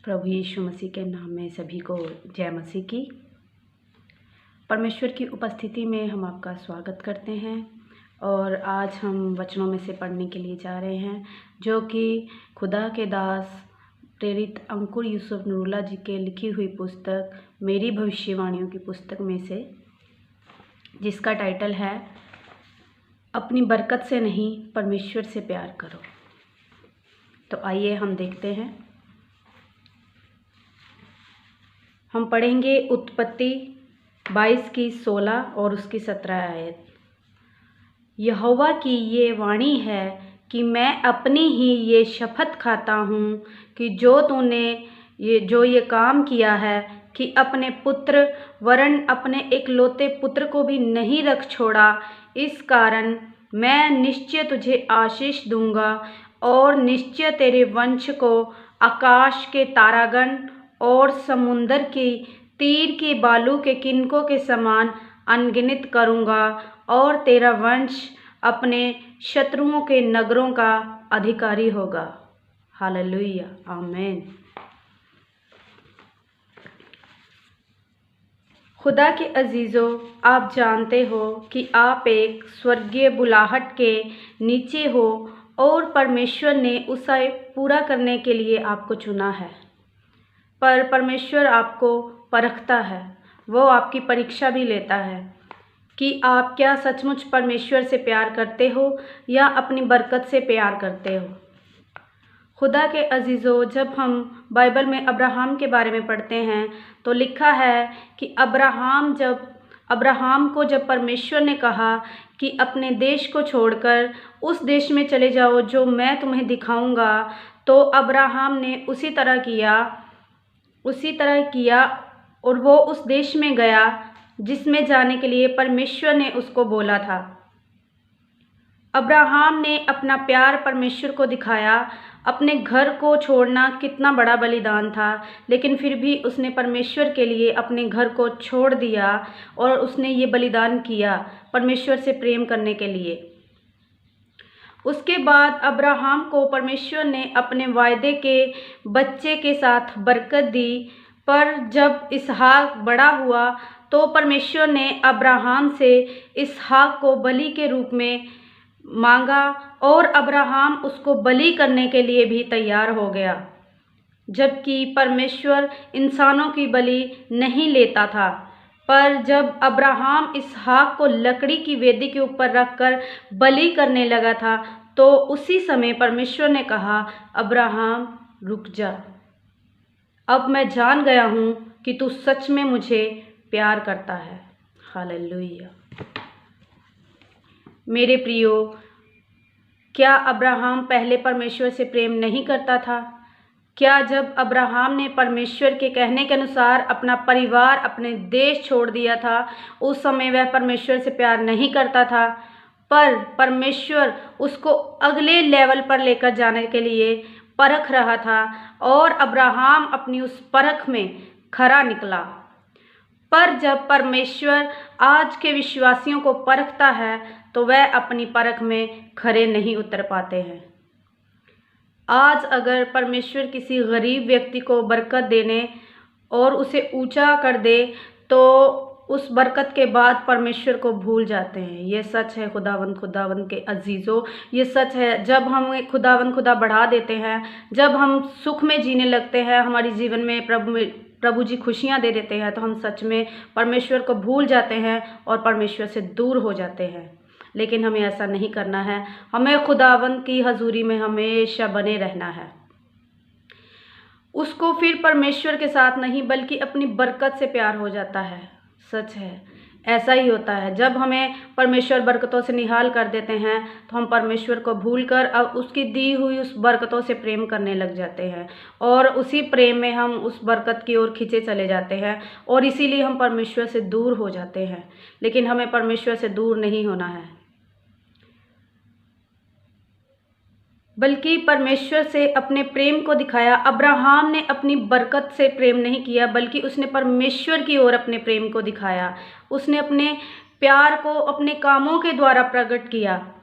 प्रभु यीशु मसीह के नाम में सभी को जय मसीह की। परमेश्वर की उपस्थिति में हम आपका स्वागत करते हैं और आज हम वचनों में से पढ़ने के लिए जा रहे हैं, जो कि खुदा के दास प्रेरित अंकुर यूसुफ नूरुल्लाह जी के लिखी हुई पुस्तक मेरी भविष्यवाणियों की पुस्तक में से, जिसका टाइटल है अपनी बरकत से नहीं परमेश्वर से प्यार करो। तो आइए हम देखते हैं। हम पढ़ेंगे उत्पत्ति 22 की 16 और उसकी 17 आयत। यहोवा की ये वाणी है कि मैं अपनी ही ये शपथ खाता हूँ कि जो तूने ये काम किया है कि अपने पुत्र वरन अपने एकलौते पुत्र को भी नहीं रख छोड़ा, इस कारण मैं निश्चय तुझे आशीष दूंगा और निश्चय तेरे वंश को आकाश के तारागण और समुंदर की तीर के बालू के किनकों के समान अनगिनत करूँगा और तेरा वंश अपने शत्रुओं के नगरों का अधिकारी होगा। हालेलुया, आमीन। खुदा के अजीज़ों, आप जानते हो कि आप एक स्वर्गीय बुलाहट के नीचे हो और परमेश्वर ने उसे पूरा करने के लिए आपको चुना है। पर परमेश्वर आपको परखता है, वो आपकी परीक्षा भी लेता है कि आप क्या सचमुच परमेश्वर से प्यार करते हो या अपनी बरकत से प्यार करते हो। खुदा के अजीज़ों, जब हम बाइबल में अब्राहम के बारे में पढ़ते हैं तो लिखा है कि अब्राहम को जब परमेश्वर ने कहा कि अपने देश को छोड़कर उस देश में चले जाओ जो मैं तुम्हें दिखाऊंगा, तो अब्राहम ने उसी तरह किया और वो उस देश में गया जिसमें जाने के लिए परमेश्वर ने उसको बोला था। अब्राहम ने अपना प्यार परमेश्वर को दिखाया। अपने घर को छोड़ना कितना बड़ा बलिदान था, लेकिन फिर भी उसने परमेश्वर के लिए अपने घर को छोड़ दिया और उसने ये बलिदान किया परमेश्वर से प्रेम करने के लिए। उसके बाद अब्राहम को परमेश्वर ने अपने वायदे के बच्चे के साथ बरकत दी, पर जब इसहाक बड़ा हुआ तो परमेश्वर ने अब्राहम से इसहाक को बलि के रूप में मांगा और अब्राहम उसको बलि करने के लिए भी तैयार हो गया, जबकि परमेश्वर इंसानों की बलि नहीं लेता था। पर जब अब्राहम इसहाक को लकड़ी की वेदी के ऊपर रखकर बलि करने लगा था, तो उसी समय परमेश्वर ने कहा, अब्राहम रुक जा, अब मैं जान गया हूँ कि तू सच में मुझे प्यार करता है। हालेलुया। मेरे प्रियो, क्या अब्राहम पहले परमेश्वर से प्रेम नहीं करता था? क्या जब अब्राहम ने परमेश्वर के कहने के अनुसार अपना परिवार, अपने देश छोड़ दिया था, उस समय वह परमेश्वर से प्यार नहीं करता था? पर परमेश्वर उसको अगले लेवल पर लेकर जाने के लिए परख रहा था और अब्राहम अपनी उस परख में खरा निकला। पर जब परमेश्वर आज के विश्वासियों को परखता है तो वह अपनी परख में खरे नहीं उतर पाते हैं। आज अगर परमेश्वर किसी गरीब व्यक्ति को बरकत देने और उसे ऊंचा कर दे, तो उस बरकत के बाद परमेश्वर को भूल जाते हैं। ये सच है खुदावंद के अजीज़ों, ये सच है। जब हम खुदा बढ़ा देते हैं, जब हम सुख में जीने लगते हैं, हमारे जीवन में प्रभु जी खुशियाँ दे देते हैं, तो हम सच में परमेश्वर को भूल जाते हैं और परमेश्वर से दूर हो जाते हैं। लेकिन हमें ऐसा नहीं करना है। हमें खुदावंद की हजूरी में हमेशा बने रहना है। उसको फिर परमेश्वर के साथ नहीं बल्कि अपनी बरकत से प्यार हो जाता है। सच है, ऐसा ही होता है। जब हमें परमेश्वर बरकतों से निहाल कर देते हैं तो हम परमेश्वर को भूलकर अब उसकी दी हुई उस बरकतों से प्रेम करने लग जाते हैं और उसी प्रेम में हम उस बरकत की ओर खींचे चले जाते हैं और इसीलिए हम परमेश्वर से दूर हो जाते हैं। लेकिन हमें परमेश्वर से दूर नहीं होना है, बल्कि परमेश्वर से अपने प्रेम को दिखाया। अब्राहम ने अपनी बरकत से प्रेम नहीं किया, बल्कि उसने परमेश्वर की ओर अपने प्रेम को दिखाया। उसने अपने प्यार को अपने कामों के द्वारा प्रकट किया।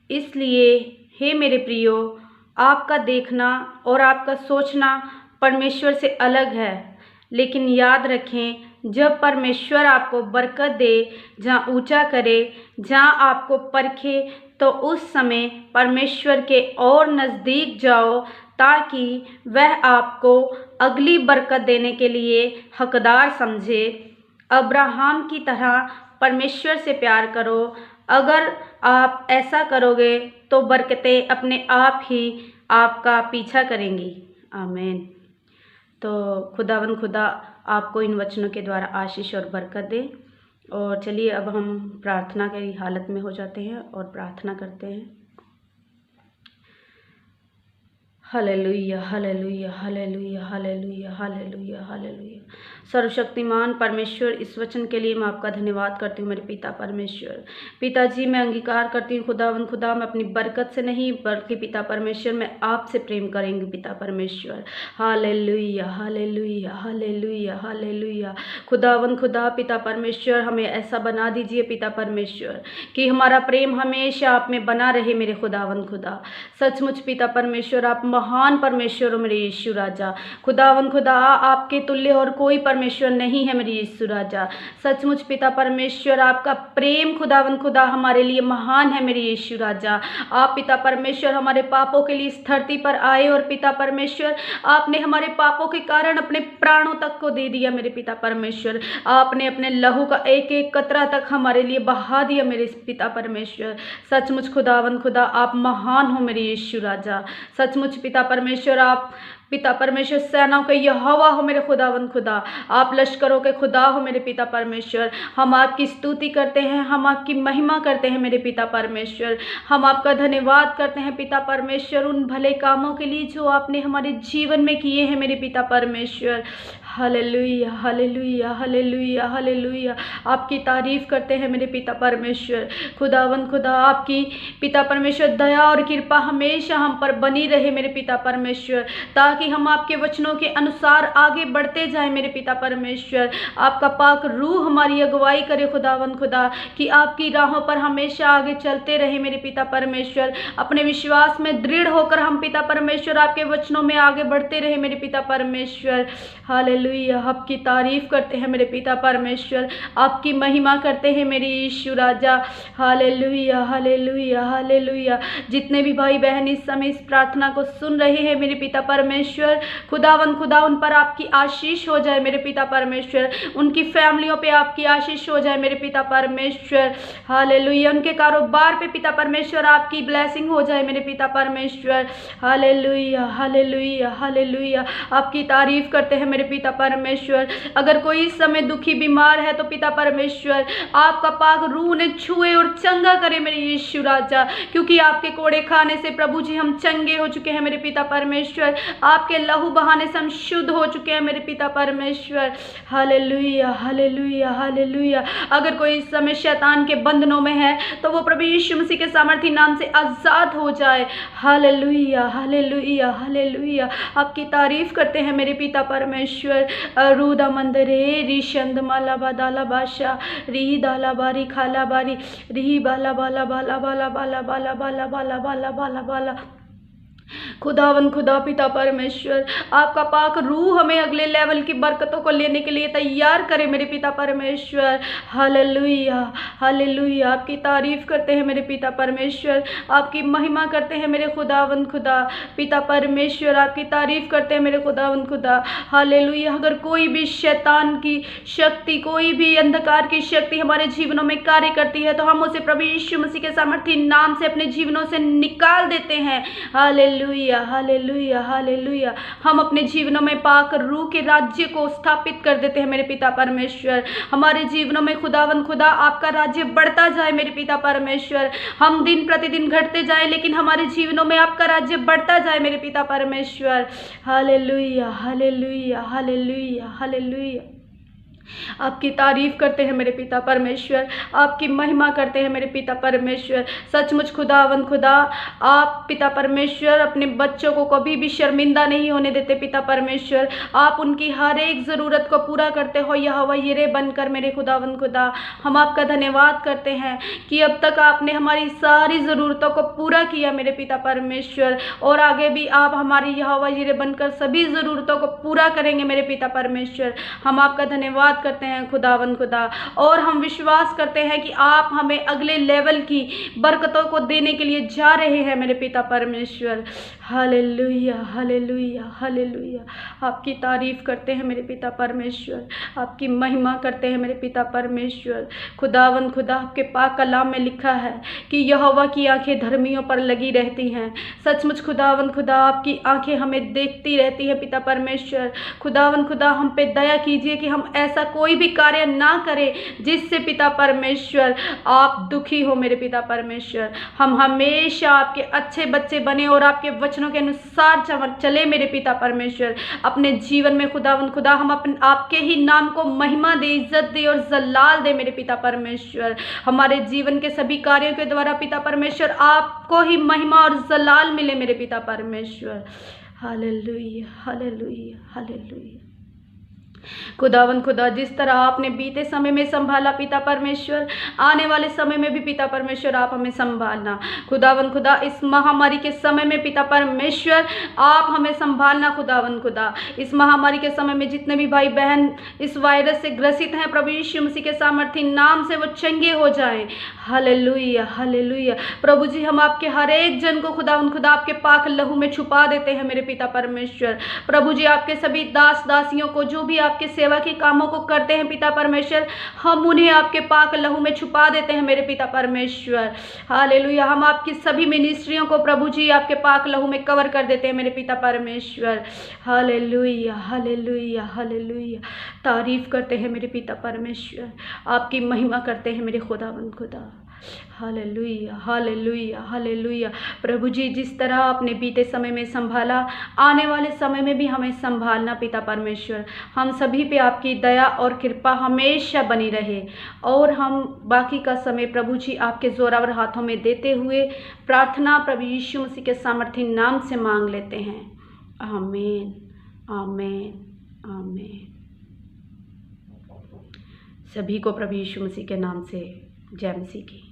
इसलिए हे मेरे प्रियो, आपका देखना और आपका सोचना परमेश्वर से अलग है। लेकिन याद रखें, जब परमेश्वर आपको बरकत दे, जहाँ ऊंचा करे, जहाँ आपको परखे, तो उस समय परमेश्वर के और नज़दीक जाओ, ताकि वह आपको अगली बरकत देने के लिए हकदार समझे। अब्राहम की तरह परमेश्वर से प्यार करो। अगर आप ऐसा करोगे तो बरकतें अपने आप ही आपका पीछा करेंगी। आमीन। तो खुदा आपको इन वचनों के द्वारा आशीष और बरकत दे। और चलिए अब हम प्रार्थना की हालत में हो जाते हैं और प्रार्थना करते हैं। Hallelujah, hallelujah, hallelujah, hallelujah, hallelujah, hallelujah. सर्वशक्तिमान परमेश्वर, इस वचन के लिए मैं आपका धन्यवाद करती हूँ मेरे पिता परमेश्वर। पिताजी, मैं अंगीकार करती हूँ खुदा, मैं अपनी बरकत से नहीं बल्कि पिता परमेश्वर मैं आपसे प्रेम करेंगे पिता परमेश्वर। Hallelujah, hallelujah, hallelujah, hallelujah. खुदा पिता परमेश्वर, हमें ऐसा बना दीजिए पिता परमेश्वर कि हमारा प्रेम हमेशा आप में बना रहे मेरे खुदा। सचमुच पिता परमेश्वर, आप महान परमेश्वर हो मेरे यीशु राजा। खुदा आपके तुल्य और कोई परमेश्वर नहीं है मेरे यीशु राजा। सचमुच पिता परमेश्वर, आपका प्रेम खुदा हमारे लिए महान है मेरे यीशु राजा। आप पिता परमेश्वर हमारे पापों के लिए इस धरती पर आए और पिता परमेश्वर आपने हमारे पापों के कारण अपने प्राणों तक को दे दिया मेरे पिता परमेश्वर। आपने अपने लहू का एक एक कतरा तक हमारे लिए बहा दिया मेरे पिता परमेश्वर। सचमुच खुदा आप महान हो मेरे यीशु राजा। सचमुच पिता परमेश्वर, आप पिता परमेश्वर सेनाओं के यहोवा हो मेरे खुदा। आप लश्करों के खुदा हो मेरे पिता परमेश्वर। हम आपकी स्तुति करते हैं, हम आपकी महिमा करते हैं मेरे पिता परमेश्वर। हम आपका धन्यवाद करते हैं पिता परमेश्वर उन भले कामों के लिए जो आपने हमारे जीवन में किए हैं मेरे पिता परमेश्वर। Hallelujah, hallelujah, hallelujah, hallelujah. आपकी तारीफ करते हैं मेरे पिता परमेश्वर। खुदा आपकी पिता परमेश्वर दया और कृपा हमेशा हम पर बनी रहे मेरे पिता परमेश्वर, ताकि हम आपके वचनों के अनुसार आगे बढ़ते जाएं मेरे पिता परमेश्वर। आपका पाक रूह हमारी अगुवाई करे खुदा, कि आपकी राहों पर हमेशा आगे चलते रहे मेरे पिता परमेश्वर। अपने विश्वास में दृढ़ होकर हम पिता परमेश्वर आपके वचनों में आगे बढ़ते रहे मेरे पिता परमेश्वर। हालेलुया, आपकी तारीफ करते हैं मेरे पिता परमेश्वर, आपकी महिमा करते हैं मेरे यीशु राजा। Hallelujah, hallelujah, hallelujah. जितने भी भाई बहन इस समय इस प्रार्थना को सुन रहे हैं मेरे पिता परमेश्वर, खुदा उन पर आपकी आशीष हो जाए मेरे पिता परमेश्वर। उनकी फैमिलियों पे आपकी आशीष हो जाए मेरे पिता परमेश्वर। हालेलुया, उनके कारोबार पे पिता परमेश्वर आपकी ब्लेसिंग हो जाए मेरे पिता परमेश्वर। Hallelujah, hallelujah, hallelujah. आपकी तारीफ करते हैं मेरे पिता परमेश्वर। अगर कोई इस समय दुखी बीमार है तो पिता परमेश्वर आपका पाक रूह ने छुए और चंगा करे मेरे यीशु राजा, क्योंकि आपके कोड़े खाने से प्रभु जी हम चंगे हो चुके हैं मेरे पिता परमेश्वर। आपके लहू बहाने से हम शुद्ध हो चुके हैं मेरे पिता परमेश्वर। Hallelujah, hallelujah, hallelujah. अगर कोई इस समय शैतान के बंधनों में है तो वो प्रभु यीशु मसीह के सामर्थी नाम से आजाद हो जाए। Hallelujah, hallelujah, hallelujah. आपकी तारीफ करते हैं मेरे पिता परमेश्वर। रूदा मंदरे रिशंद माला बादाला बाशा री दाला बारी खाला बारी री बाला बाला बाला बाला बाला बाला बाला बाला बाला बाला बाला। खुदा पिता परमेश्वर, आपका पाक रूह हमें अगले लेवल की बरकतों को लेने के लिए तैयार करे मेरे पिता परमेश्वर। Hallelujah, hallelujah. आपकी तारीफ करते हैं मेरे पिता परमेश्वर, आपकी महिमा करते हैं मेरे खुदा पिता परमेश्वर। आपकी तारीफ करते हैं मेरे खुदा। हालेलुया। अगर कोई भी शैतान की शक्ति, कोई भी अंधकार की शक्ति हमारे जीवनों में कार्य करती है तो हम उसे प्रभु यीशु मसीह के सामर्थी नाम से अपने जीवनों से निकाल देते हैं। Hallelujah, hallelujah, hallelujah. हम अपने जीवनों में पाक रूह के राज्य को स्थापित कर देते हैं मेरे पिता परमेश्वर। हमारे जीवनों में खुदा आपका राज्य बढ़ता जाए मेरे पिता परमेश्वर। हम दिन प्रतिदिन घटते जाए लेकिन हमारे जीवनों में आपका राज्य बढ़ता जाए मेरे पिता परमेश्वर। Hallelujah, hallelujah, hallelujah, hallelujah. आपकी तारीफ करते हैं मेरे पिता परमेश्वर, आपकी महिमा करते हैं मेरे पिता परमेश्वर। सचमुच खुदावंद खुदा, आप पिता परमेश्वर अपने बच्चों को कभी भी शर्मिंदा नहीं होने देते पिता परमेश्वर। आप उनकी हर एक ज़रूरत को पूरा करते हो यहोवा यिरे बनकर मेरे खुदावंद खुदा। हम आपका धन्यवाद करते हैं कि अब तक आपने हमारी सारी ज़रूरतों को पूरा किया मेरे पिता परमेश्वर, और आगे भी आप हमारी यहोवा यिरे बनकर सभी ज़रूरतों को पूरा करेंगे मेरे पिता परमेश्वर। हम आपका धन्यवाद करते हैं खुदावंद खुदा, और हम विश्वास करते हैं कि आप हमें अगले लेवल की बरकतों को देने के लिए जा रहे हैं मेरे पिता परमेश्वर। Hallelujah hallelujah hallelujah. आपकी तारीफ करते हैं मेरे पिता परमेश्वर, आपकी महिमा करते हैं मेरे पिता परमेश्वर। खुदावंद खुदा, आपके पाक कलाम में लिखा है कि यहोवा की आंखें धर्मियों पर लगी रहती हैं। सचमुच खुदावंद खुदा, आपकी आंखें हमें देखती रहती हैं पिता परमेश्वर। खुदावंद खुदा, हम पे दया कीजिए कि हम ऐसा कोई भी कार्य ना करें जिससे पिता परमेश्वर आप दुखी हो मेरे पिता परमेश्वर। हम हमेशा आपके अच्छे बच्चे बने और आपके वचनों के अनुसार चले मेरे पिता परमेश्वर। अपने जीवन में खुदावंद खुदा हम अपने आपके ही नाम को महिमा दे, इज्जत दे और जलाल दे मेरे पिता परमेश्वर। हमारे जीवन के सभी कार्यों के द्वारा पिता परमेश्वर आपको ही महिमा और जलाल मिले मेरे पिता परमेश्वर। Hallelujah hallelujah hallelujah. खुदावंद खुदा, जिस तरह आपने बीते समय में संभाला पिता परमेश्वर, आने वाले समय में भी पिता परमेश्वर आप हमें संभालना। खुदावंद खुदा, इस महामारी के समय में पिता परमेश्वर आप हमें संभालना। खुदावंद खुदा, इस महामारी के समय में जितने भी भाई बहन इस वायरस से ग्रसित हैं, प्रभु यीशु मसीह के सामर्थी नाम से वो चंगे हो जाएं। Hallelujah hallelujah. प्रभु जी, हम आपके हर एक जन को खुदावंद खुदा आपके पाक लहू में छुपा देते हैं मेरे पिता परमेश्वर। प्रभु जी, आपके सभी दास दासियों को जो भी आपके सेवा के कामों को करते हैं पिता परमेश्वर, हम उन्हें आपके पाक लहू में छुपा देते हैं मेरे पिता परमेश्वर। हालेलुया। हम आपकी सभी मिनिस्ट्रियों को प्रभु जी आपके पाक लहू में कवर कर देते हैं मेरे पिता परमेश्वर। Hallelujah hallelujah hallelujah. तारीफ करते हैं मेरे पिता परमेश्वर, आपकी महिमा करते हैं मेरे खुदावंद खुदा। Hallelujah hallelujah hallelujah. प्रभु जी, जिस तरह आपने बीते समय में संभाला, आने वाले समय में भी हमें संभालना पिता परमेश्वर। हम सभी पे आपकी दया और कृपा हमेशा बनी रहे, और हम बाकी का समय प्रभु जी आपके जोरावर हाथों में देते हुए प्रार्थना प्रभु यीशु मसीह के सामर्थी नाम से मांग लेते हैं। आमीन आमीन आमीन। सभी को प्रभु यीशु मसीह के नाम से जय मसीह की।